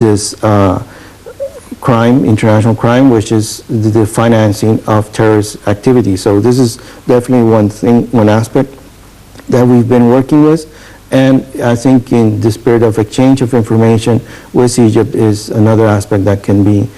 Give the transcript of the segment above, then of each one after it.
this crime, international crime, which is the financing of terrorist activity. So this is definitely one aspect that we've been working with, and I think in the spirit of exchange of information with Egypt is another aspect that can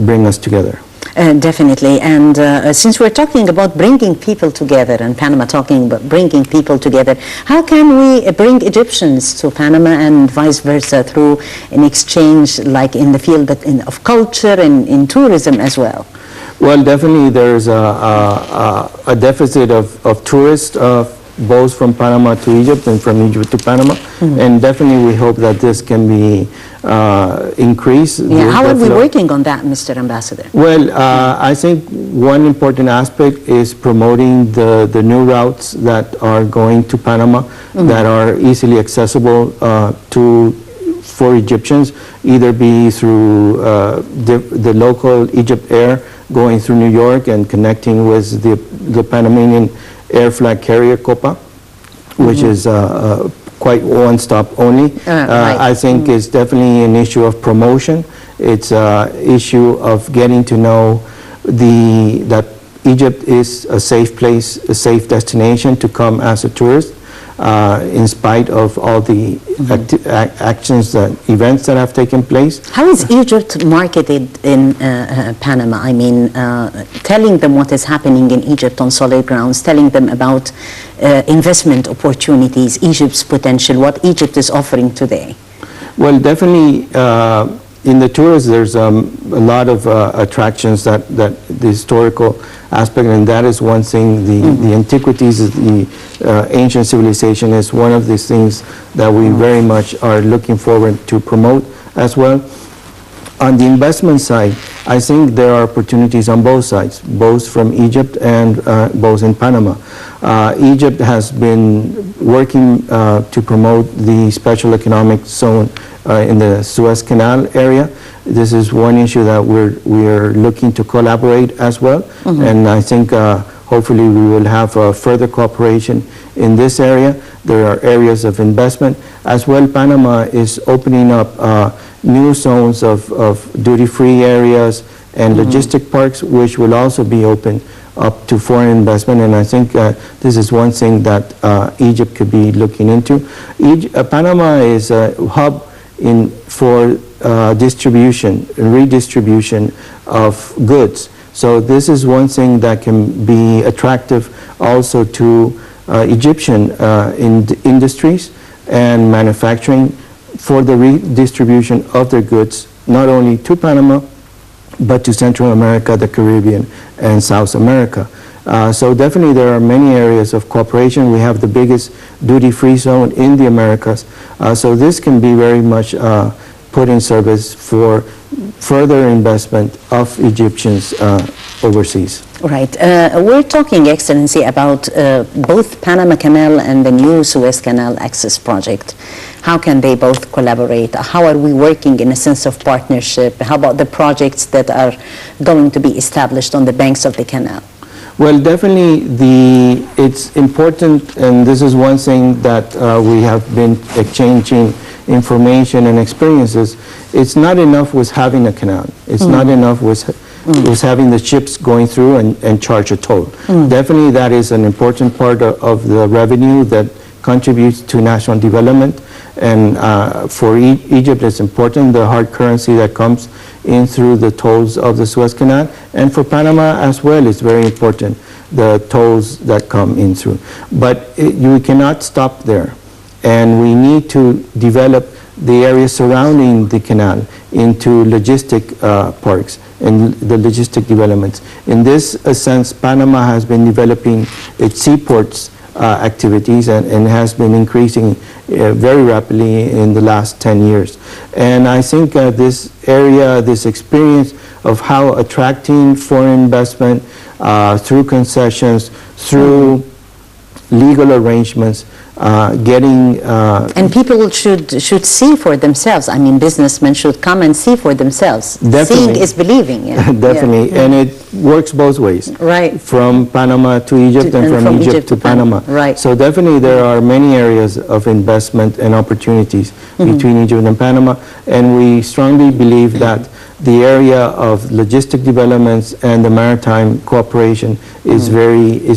bring us together. Definitely, and since we're talking about bringing people together, and Panama talking about bringing people together, how can we bring Egyptians to Panama and vice versa through an exchange like in the field of culture and in tourism as well? Well, definitely there's a deficit of tourists both from Panama to Egypt and from Egypt to Panama, and definitely we hope that this can be increased. Yeah, how are we working on that, Mr. Ambassador? Well, I think one important aspect is promoting the new routes that are going to Panama that are easily accessible for Egyptians, either be through the local Egypt Air going through New York and connecting with the Panamanian air flag carrier Copa, which is quite one-stop only. Right. I think it's definitely an issue of promotion. It's an issue of getting to know that Egypt is a safe place, a safe destination to come as a tourist, in spite of all the actions, events that have taken place. How is Egypt marketed in Panama? I mean, telling them what is happening in Egypt on solid grounds, telling them about investment opportunities, Egypt's potential, what Egypt is offering today. Well, definitely in the tourists there's a lot of attractions that the historical aspect, and that is one thing. The antiquities, the ancient civilization is one of these things that we very much are looking forward to promote as well. On the investment side, I think there are opportunities on both sides, both from Egypt and both in Panama. Egypt has been working to promote the special economic zone in the Suez Canal area. This is one issue that we're looking to collaborate as well, and I think hopefully we will have further cooperation in this area. There are areas of investment as well. Panama is opening up new zones of duty-free areas and logistic parks, which will also be open up to foreign investment, and I think this is one thing that Egypt could be looking into. Panama is a hub for distribution and redistribution of goods. So this is one thing that can be attractive also to Egyptian industries and manufacturing for the redistribution of their goods, not only to Panama, but to Central America, the Caribbean, and South America. So definitely there are many areas of cooperation. We have the biggest duty-free zone in the Americas. So this can be very much put in service for further investment of Egyptians overseas. Right. We're talking, Excellency, about both Panama Canal and the new Suez Canal Access Project. How can they both collaborate? How are we working in a sense of partnership? How about the projects that are going to be established on the banks of the canal? Well, definitely it's important, and this is one thing that we have been exchanging information and experiences. It's not enough with having a canal. It's not enough with having the ships going through and charge a toll. Definitely that is an important part of the revenue that contributes to national development, and for Egypt it's important, the hard currency that comes in through the tolls of the Suez Canal, and for Panama as well it's very important, the tolls that come in through. But you cannot stop there, and we need to develop the area surrounding the canal into logistic parks and the logistic developments. In this sense, Panama has been developing its seaports activities and has been increasing very rapidly in the last 10 years. And I think this area, this experience of how attracting foreign investment through concessions, through legal arrangements, and people should see for themselves. I mean, businessmen should come and see for themselves. Definitely. Seeing is believing. Yeah. Definitely. Yeah. And works both ways. Right. From Panama to Egypt and from Egypt to Panama. Right. So definitely there are many areas of investment and opportunities between Egypt and Panama, and we strongly believe that the area of logistic developments and the maritime cooperation is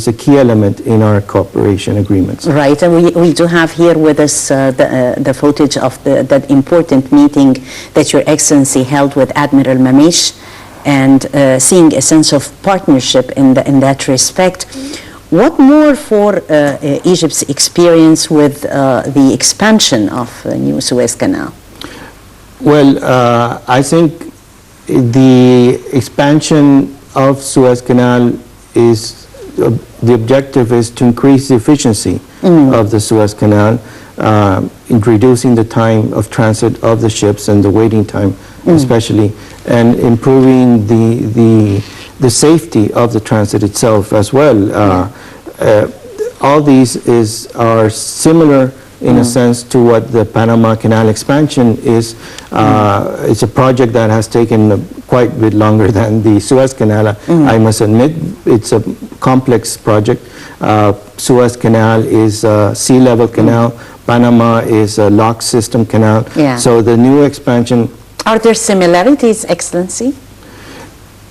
a key element in our cooperation agreements. Right, and we do have here with us the footage of that important meeting that Your Excellency held with Admiral Mamish, and seeing a sense of partnership in that respect. What more for Egypt's experience with the expansion of the new Suez Canal? Well, I think the expansion of Suez Canal is, the objective is to increase the efficiency of the Suez Canal, in reducing the time of transit of the ships and the waiting time especially, and improving the safety of the transit itself as well. All these are similar in a sense to what the Panama Canal expansion is. It's a project that has taken quite a bit longer than the Suez Canal, I must admit. It's a complex project. Suez Canal is a sea level canal. Panama is a lock system canal. So the new expansion... Are there similarities, Excellency,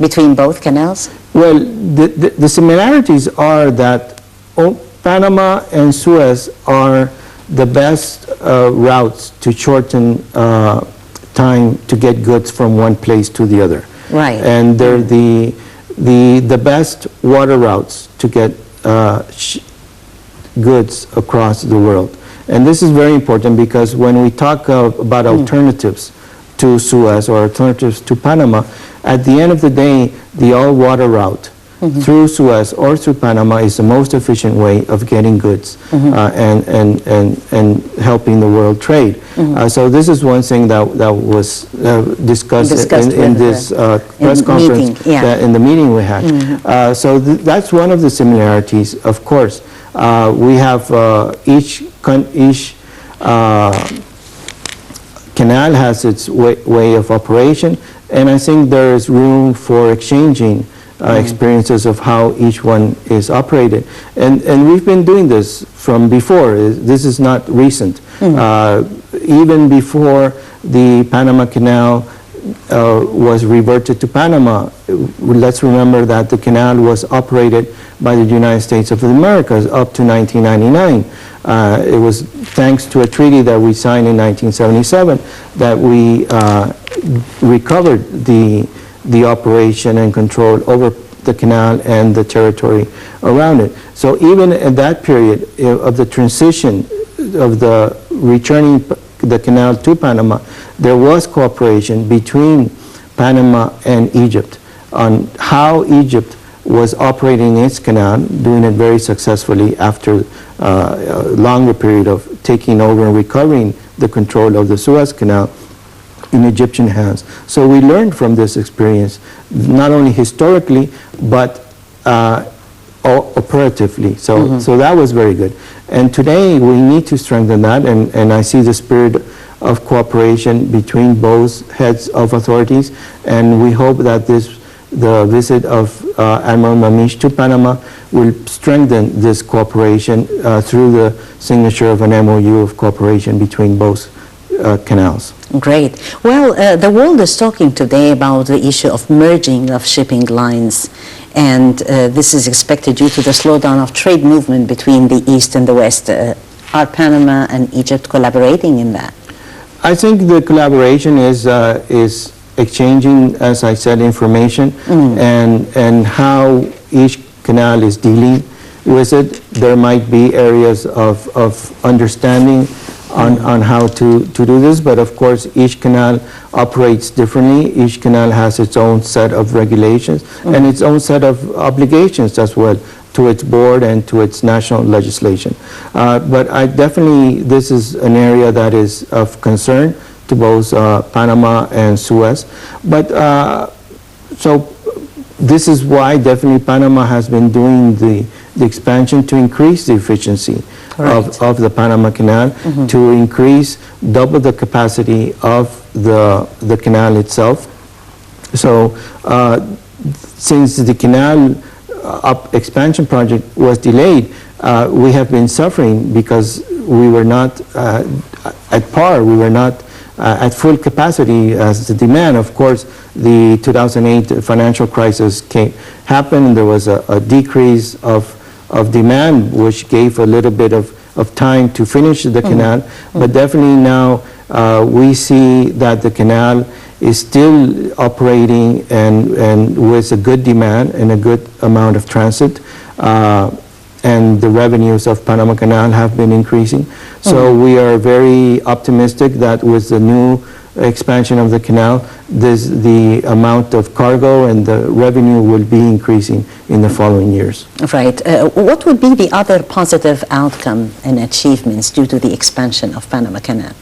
between both canals? Well, the similarities are that Panama and Suez are the best routes to shorten time to get goods from one place to the other. Right. And they're the best water routes to get goods across the world. And this is very important because when we talk about alternatives to Suez or alternatives to Panama, at the end of the day, the all-water route through Suez or through Panama is the most efficient way of getting goods and helping the world trade. So this is one thing that was discussed in this press conference, in the meeting we had. So that's one of the similarities, of course. We have each canal has its way of operation, and I think there is room for exchanging experiences of how each one is operated. And we've been doing this from before. This is not recent. Even before the Panama Canal was reverted to Panama, let's remember that the canal was operated by the United States of the Americas up to 1999. It was thanks to a treaty that we signed in 1977 that we recovered the operation and control over the canal and the territory around it. So even at that period of the transition of the returning the canal to Panama, there was cooperation between Panama and Egypt on how Egypt was operating its canal, doing it very successfully after a longer period of taking over and recovering the control of the Suez Canal in Egyptian hands. So we learned from this experience, not only historically, but operatively. So that was very good. And today we need to strengthen that, and I see the spirit of cooperation between both heads of authorities, and we hope that the visit of Admiral Mamish to Panama will strengthen this cooperation through the signature of an MOU of cooperation between both canals. Great. Well, the world is talking today about the issue of merging of shipping lines, and this is expected due to the slowdown of trade movement between the East and the West. Are Panama and Egypt collaborating in that? I think the collaboration is exchanging, as I said, information and how each canal is dealing with it. There might be areas of understanding on how to do this, but of course each canal operates differently. Each canal has its own set of regulations and its own set of obligations as well to its board and to its national legislation. But this is an area that is of concern to both Panama and Suez. But so this is why definitely Panama has been doing the expansion to increase the efficiency of the Panama Canal, to increase double the capacity of the canal itself. So since the canal expansion project was delayed, we have been suffering because we were not at par, we were not at full capacity as the demand. Of course, the 2008 financial crisis happened, there was a decrease of demand, which gave a little bit of time to finish the canal, but definitely now we see that the canal is still operating and with a good demand and a good amount of transit, and the revenues of Panama Canal have been increasing. So we are very optimistic that with the new expansion of the canal, the amount of cargo and the revenue will be increasing in the following years. Right. What would be the other positive outcome and achievements due to the expansion of Panama Canal?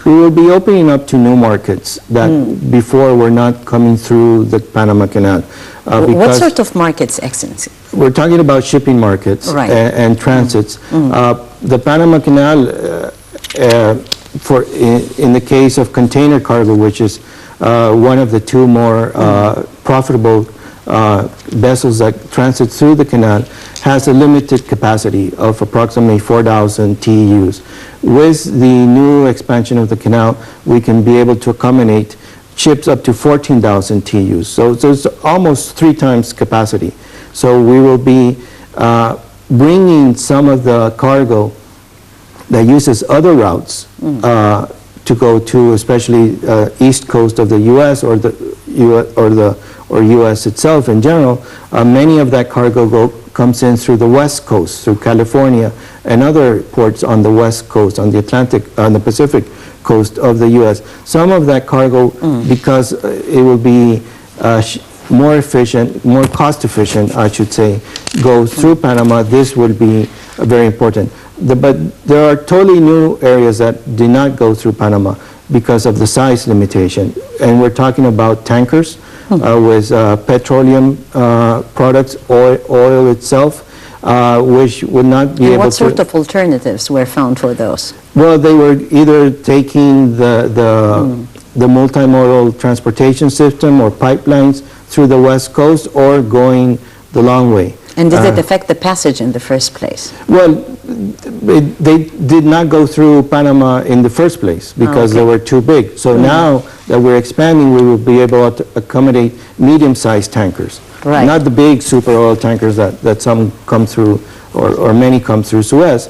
We will be opening up to new markets that before were not coming through the Panama Canal. What sort of markets, Excellency? We're talking about shipping markets, right, and transits. The Panama Canal, in the case of container cargo, which is one of the two more profitable vessels that transit through the canal, has a limited capacity of approximately 4,000 TEUs. With the new expansion of the canal, we can be able to accommodate ships up to 14,000 TEUs. So it's almost 3 times capacity. So we will be bringing some of the cargo that uses other routes to go to, especially east coast of the U.S. or U.S. itself in general. Many of that cargo comes in through the west coast, through California and other ports on the west coast, on the Atlantic, on the Pacific coast of the U.S. Some of that cargo, because it will be more efficient, more cost efficient, I should say, goes through Panama. This will be very important. But there are totally new areas that do not go through Panama because of the size limitation. And we're talking about tankers with petroleum products, oil itself, which would not be able to... What sort of alternatives were found for those? Well, they were either taking the multimodal transportation system or pipelines through the west coast or going the long way. And did it affect the passage in the first place? Well, they did not go through Panama in the first place because they were too big. So now that we're expanding, we will be able to accommodate medium-sized tankers. Right. Not the big super oil tankers that some come through or many come through Suez,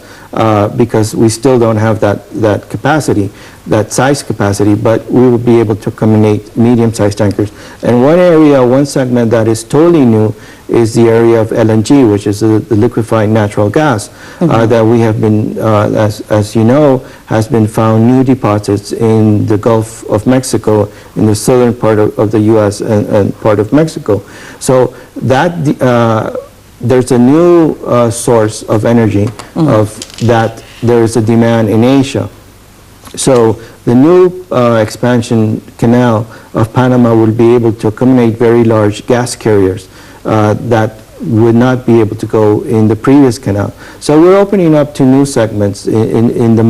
because we still don't have that capacity, that size capacity, but we will be able to accommodate medium-sized tankers. And one segment that is totally new is the area of LNG, which is the liquefied natural gas, that we have been, as you know, has been found new deposits in the Gulf of Mexico, in the southern part of the U.S. and part of Mexico. So that there's a new source of energy of that there is a demand in Asia. So the new expansion canal of Panama will be able to accommodate very large gas carriers that would not be able to go in the previous canal. So we're opening up to new segments in the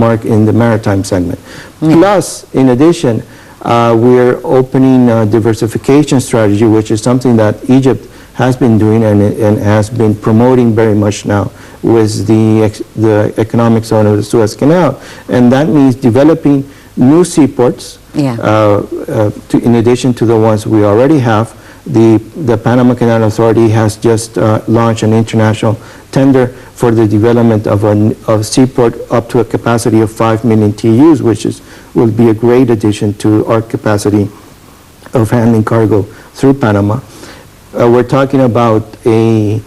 maritime segment. Plus, in addition, we're opening a diversification strategy, which is something that Egypt has been doing and has been promoting very much now with the economic zone of the Suez Canal. And that means developing new seaports, in addition to the ones we already have. The Panama Canal Authority has just launched an international tender for the development of a seaport up to a capacity of 5 million TEUs, which will be a great addition to our capacity of handling cargo through Panama. We're talking about a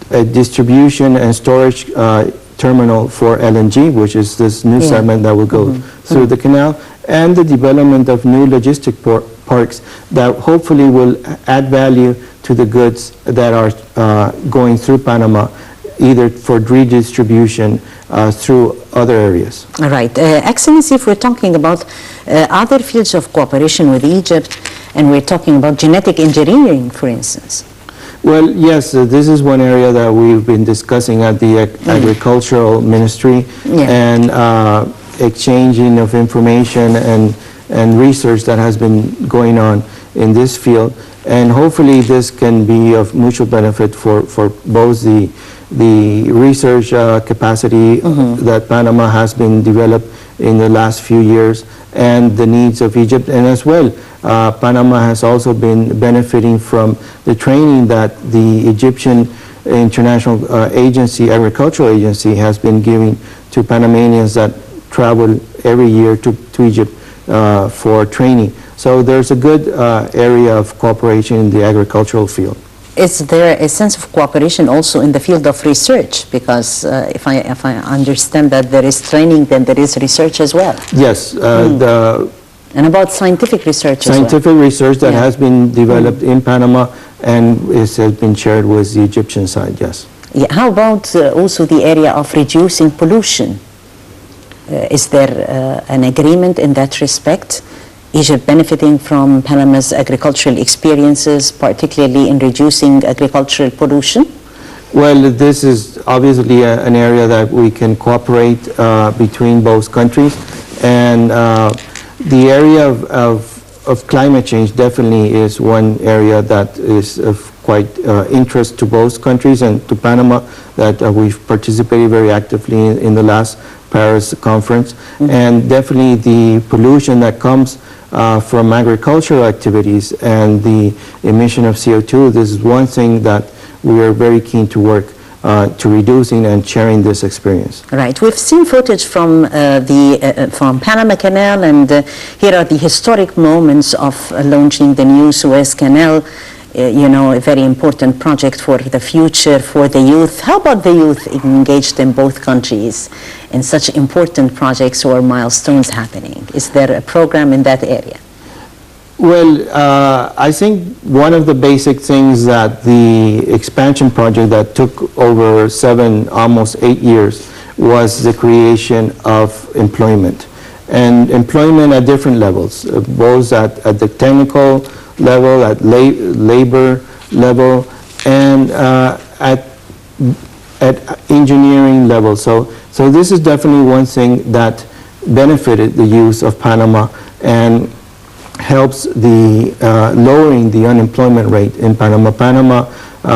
distribution and storage terminal for LNG, which is this new segment that will go through the canal, and the development of new logistic parks that hopefully will add value to the goods that are going through Panama, either for redistribution through other areas. All right. Excellency, if we're talking about other fields of cooperation with Egypt, and we're talking about genetic engineering, for instance. Well, yes, this is one area that we've been discussing at the Agricultural Ministry, and exchanging of information and research that has been going on in this field. And hopefully this can be of mutual benefit for both the research capacity that Panama has been developed in the last few years and the needs of Egypt. And as well, Panama has also been benefiting from the training that the Egyptian International Agricultural Agency has been giving to Panamanians that travel every year to Egypt for training. So there's a good area of cooperation in the agricultural field. Is there a sense of cooperation also in the field of research? Because if I understand that there is training, then there is research as well. Yes. And about scientific research as well. Scientific research that has been developed in Panama and has been shared with the Egyptian side, yes. Yeah. How about also the area of reducing pollution? Is there an agreement in that respect? Egypt benefiting from Panama's agricultural experiences, particularly in reducing agricultural pollution? Well, this is obviously an area that we can cooperate between both countries. And the area of climate change definitely is one area that is of quite interest to both countries and to Panama, that we've participated very actively in the last Paris conference. And definitely the pollution that comes from agricultural activities and the emission of CO2, this is one thing that we are very keen to work to reducing and sharing this experience. Right. We've seen footage from from Panama Canal, and here are the historic moments of launching the new Suez Canal. You know, a very important project for the future, for the youth. How about the youth engaged in both countries in such important projects or milestones happening? Is there a program in that area? Well, I think one of the basic things that the expansion project that took over 7, almost 8 years was the creation of employment. And employment at different levels, both at the technical level, at labor level, and at engineering level. So this is definitely one thing that benefited the youth of Panama and helps the lowering the unemployment rate in Panama. Panama,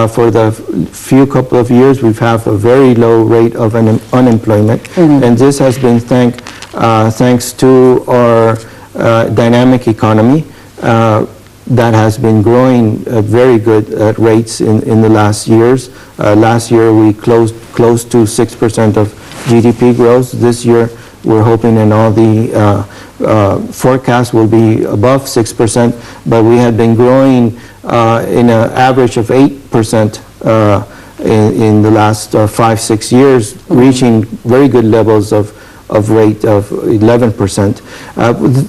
for the couple of years, we've had a very low rate of unemployment, and this has been thanks to our dynamic economy that has been growing at very good rates in the last years. Last year we closed close to 6% of GDP growth. This year we're hoping, and all the forecasts will be above 6%, but we had been growing in an average of 8% in the last 5-6 years, reaching very good levels of rate of 11%.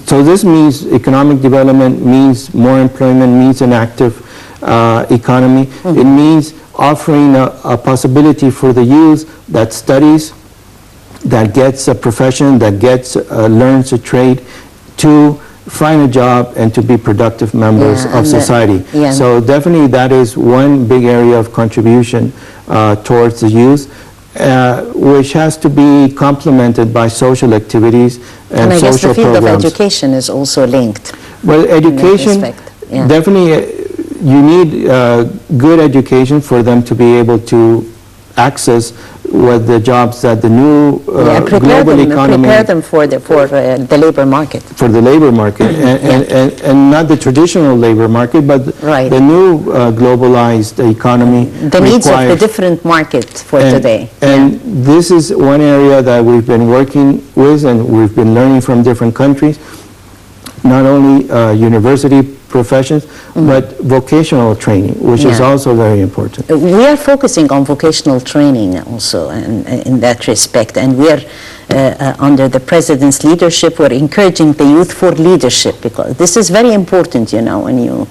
So this means economic development, means more employment, means an active economy. It means offering a possibility for the youth that studies, that gets a profession, that learns a trade, to find a job and to be productive members of society. So definitely that is one big area of contribution towards the youth. Which has to be complemented by social activities and I guess social the field programs. of education is also linked. Well, education, definitely you need good education for them to be able to access what the jobs that the new global economy... Prepare them for the labor market. For the labor market, and not the traditional labor market, but the new globalized economy. The needs of the different market for today. And this is one area that we've been working with, and we've been learning from different countries, not only university professions, but vocational training, which is also very important. We are focusing on vocational training also in that respect, and we are under the President's leadership, we're encouraging the youth for leadership, because this is very important, you know, when you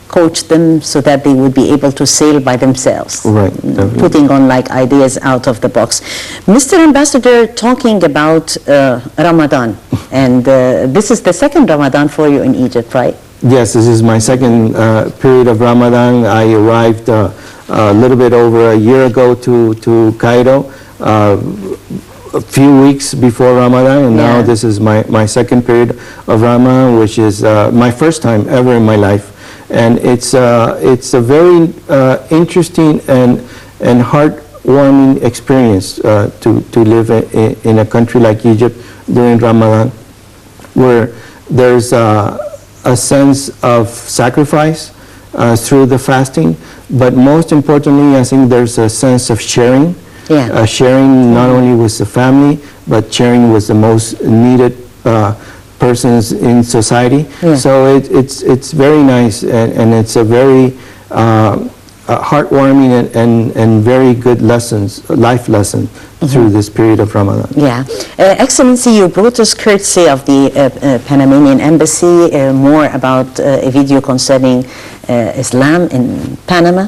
coach them so that they would be able to sail by themselves. Right, putting on ideas out of the box. Mr. Ambassador, talking about Ramadan, and this is the second Ramadan for you in Egypt, right? Yes, this is my second period of Ramadan. I arrived a little bit over a year ago to Cairo. a few weeks before Ramadan, and now this is my second period of Ramadan, which is my first time ever in my life. And it's a very interesting and heartwarming experience to live in a country like Egypt during Ramadan, where there's a sense of sacrifice through the fasting, but most importantly, I think there's a sense of sharing. Sharing not only with the family, but sharing with the most needed persons in society. So it's very nice, and it's a very heartwarming and very good life lesson through this period of Ramadan. Excellency, you brought us, courtesy of the Panamanian Embassy, more about a video concerning Islam in Panama.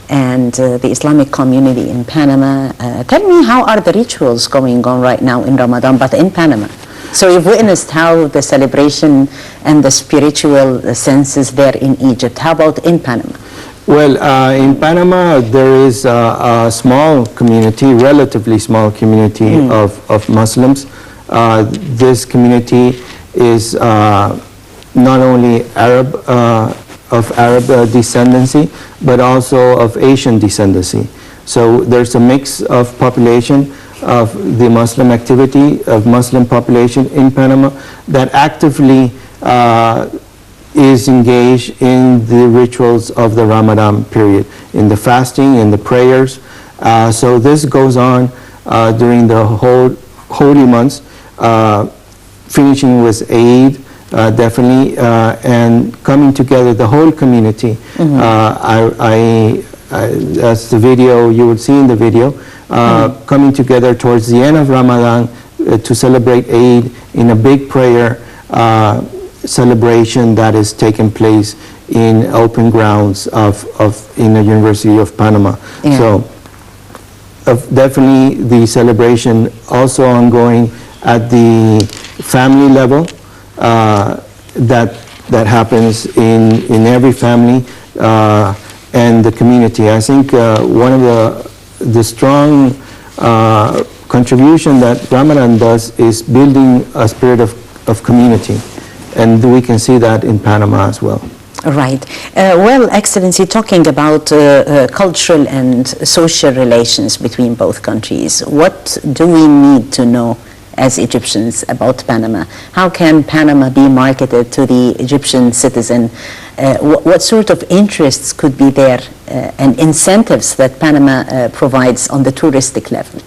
And the Islamic community in Panama. Tell me, how are the rituals going on right now in Ramadan, but in Panama? So you've witnessed how the celebration and the spiritual senses there in Egypt. How about in Panama? Well, in Panama, there is a small community, relatively small community of Muslims. This community is not only of Arab descendancy, but also of Asian descendancy. So there's a mix of population of the Muslim activity, of Muslim population in Panama that actively is engaged in the rituals of the Ramadan period, in the fasting, in the prayers. So this goes on during the whole holy months, finishing with Eid, definitely, and coming together, the whole community. As the video, you would see in the video, coming together towards the end of Ramadan to celebrate Eid in a big prayer celebration that is taking place in open grounds in the University of Panama. So definitely the celebration also ongoing at the family level that happens in every family and the community. I think one of the strong contribution that Ramadan does is building a spirit of community. And we can see that in Panama as well. Right. Well, Excellency, talking about cultural and social relations between both countries, what do we need to know as Egyptians about Panama? How can Panama be marketed to the Egyptian citizen? What sort of interests could be there and incentives that Panama provides on the touristic level?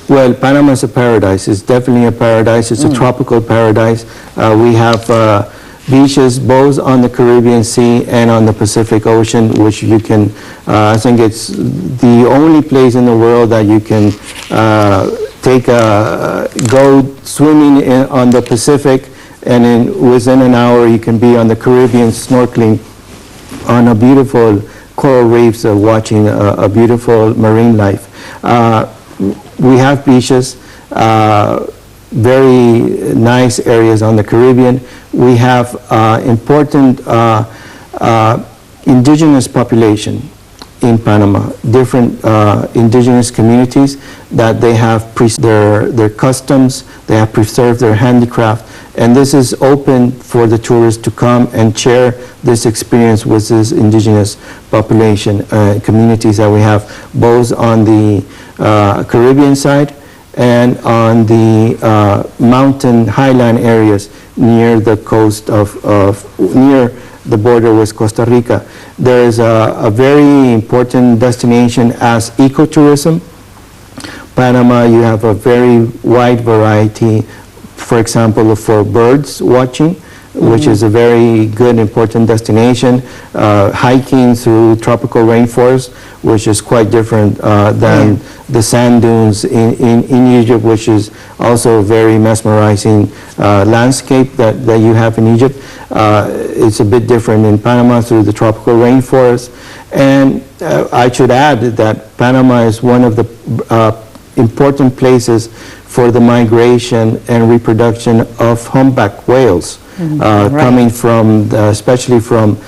Well, Panama is a paradise. It's definitely a paradise. It's a tropical paradise. We have beaches both on the Caribbean Sea and on the Pacific Ocean, which you can, I think it's the only place in the world that you can go swimming on the Pacific, and within an hour you can be on the Caribbean snorkeling on a beautiful coral reefs, watching a beautiful marine life. We have beaches, very nice areas on the Caribbean. We have important indigenous population in Panama, different indigenous communities that they have their customs, they have preserved their handicraft, and this is open for the tourists to come and share this experience with this indigenous population communities that we have both on the Caribbean side and on the mountain highland areas near the coast near the border with Costa Rica. There is a very important destination as ecotourism. Panama, you have a very wide variety, for example, for birds watching, which is a very good, important destination. Hiking through tropical rainforest, which is quite different than the sand dunes in Egypt, which is also a very mesmerizing landscape that you have in Egypt. It's a bit different in Panama through the tropical rainforest. And I should add that Panama is one of the important places for the migration and reproduction of humpback whales. Coming from, especially from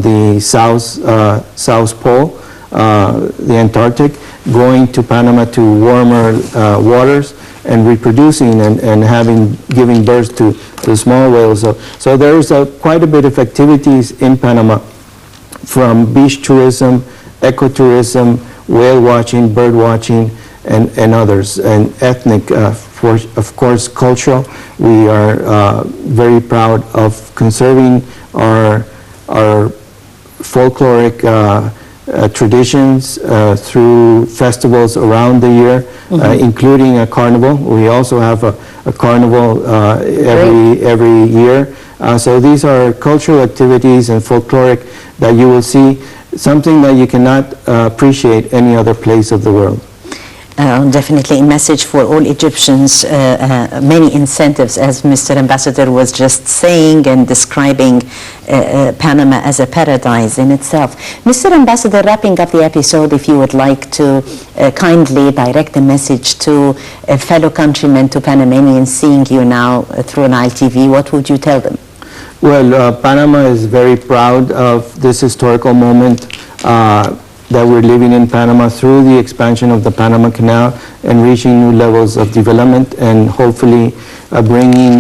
the South Pole, the Antarctic, going to Panama to warmer waters, and reproducing and giving birth to small whales. So there's quite a bit of activities in Panama, from beach tourism, ecotourism, whale watching, bird watching, and others, and ethnic, of course, cultural. We are very proud of conserving our folkloric traditions through festivals around the year, including a carnival. We also have a carnival every year. So these are cultural activities and folkloric that you will see, something that you cannot appreciate any other place of the world. Definitely a message for all Egyptians, many incentives, as Mr. Ambassador was just saying and describing Panama as a paradise in itself. Mr. Ambassador, wrapping up the episode, if you would like to kindly direct a message to fellow countrymen, to Panamanians seeing you now through Nile TV, what would you tell them? Well, Panama is very proud of this historical moment that we're living in Panama through the expansion of the Panama Canal and reaching new levels of development, and hopefully bringing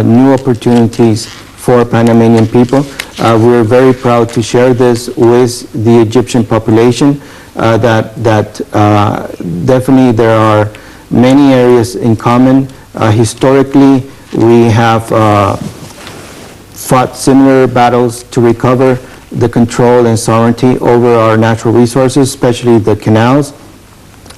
new opportunities for Panamanian people. We're very proud to share this with the Egyptian population, that definitely there are many areas in common. Historically, we have fought similar battles to recover the control and sovereignty over our natural resources, especially the canals.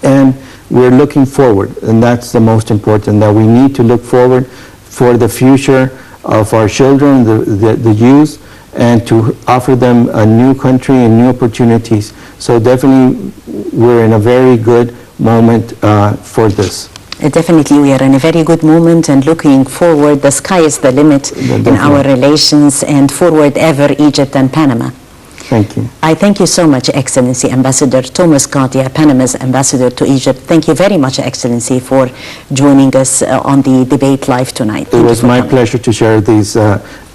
And we're looking forward, and that's the most important, that we need to look forward for the future of our children, the youth, and to offer them a new country and new opportunities. So definitely we're in a very good moment for this. Definitely, we are in a very good moment and looking forward. The sky is the limit in our relations, and forward ever, Egypt and Panama. Thank you. I thank you so much, Excellency Ambassador Tomas Guardia, Panama's ambassador to Egypt. Thank you very much, Excellency, for joining us on the debate live tonight. It was my pleasure to share these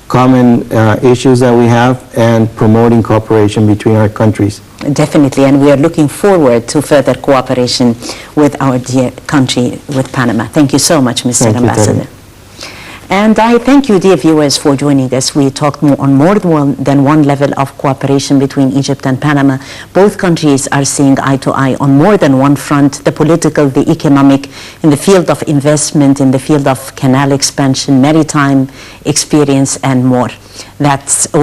common issues that we have and promoting cooperation between our countries. Definitely, and we are looking forward to further cooperation with our dear country, with Panama. Thank you so much, Mr. Ambassador. And I thank you, dear viewers, for joining us. We talked on more than one level of cooperation between Egypt and Panama. Both countries are seeing eye to eye on more than one front: the political, the economic, in the field of investment, in the field of canal expansion, maritime experience, and more. That's all.